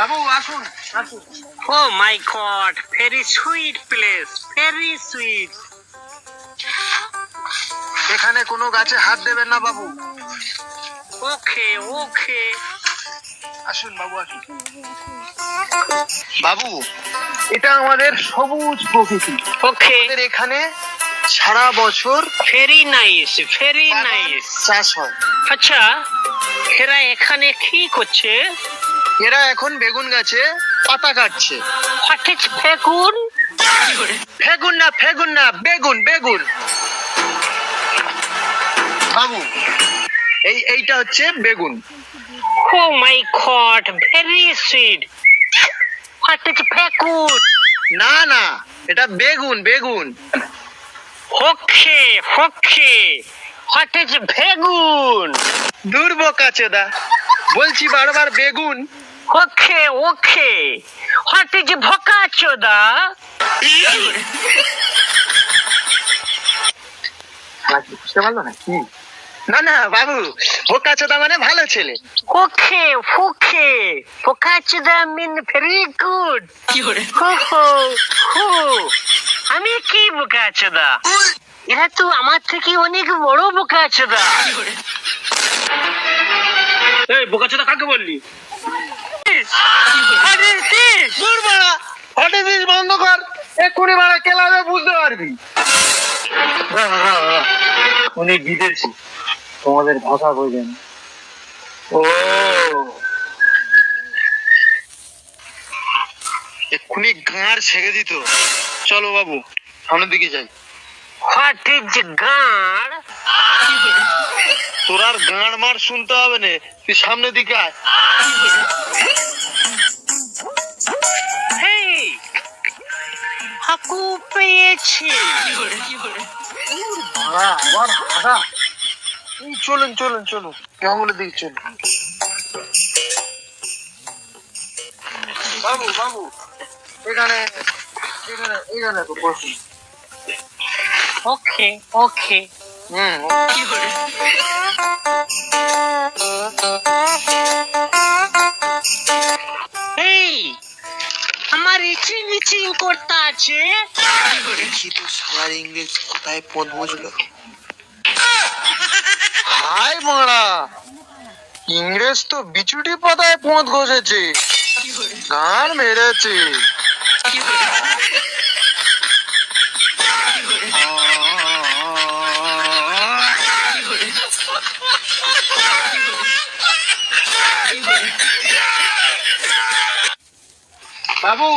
বাবু আসুন আসুন। Oh my God, very sweet place, very sweet. এখানে কোনো গাছে হাত দেবেন না বাবু। Okay, okay. আসুন বাবু আসুন। বাবু এটা আমাদের সবুজ প্রকৃতি। Okay, আমাদের এখানে সারা বছর very nice, very বাদাম nice. চাষ হয়। আচ্ছা, এরা এখানে কি করছে? এরা এখন বেগুন গাছে পাতা কাটছে। What is বেগুন? ফেগুন না বেগুন বেগুন। বাবু এইটা হচ্ছে বেগুন। Oh my God, very sweet. What is বেগুন? না না এটা বেগুন বেগুন। Okay, okay. What is বেগুন? দূর বোকাচোদা, বলছি বারবার বেগুন। Okay, okay. What is ভোকাচোদা? বুঝতে পারলো না কি? না না বাবু, বোকাচোদা মানে ভালো ছেলে। Okay, okay. ভোকাচোদা mean very good. হো হো হো। আমি কি বোকাচোদা? এরা তো আমার থেকে অনেক বড় বোকাচোদা। এই বোকাচোদা কাকে বললি? What is this? দূর বাড়া, হঠাৎ বন্ধ কর, এক্ষুনি বাড়া কেলাবে বুঝতে পারবি। উনি বিদেশি, তোমাদের ভাষা বোঝেন। ও এক্ষুনি গাঁড় ছেড়ে দিত। চলো বাবু সামনের দিকে যাই। What is গাঁড়? তোর আর গাঁড় মার শুনতে হবে না, তুই সামনের দিকে আয়। Hey, হাকু পেয়েছি। আবার হাগা। চলুন চলুন চলুন, জঙ্গলের দিকে চলুন। বাবু বাবু এখানে এখানে এখানে তো বসুন। Okay, okay. Hey, আমার ইচিং ইচিং করতে আছে। দেখি তো শালার ইংরেজ কোথায় পদ বুঝলো। হাই মারা, ইংরেজ তো বিচুটি পাতায় পথ ঘষেছে, গান মেরেছে। বাবু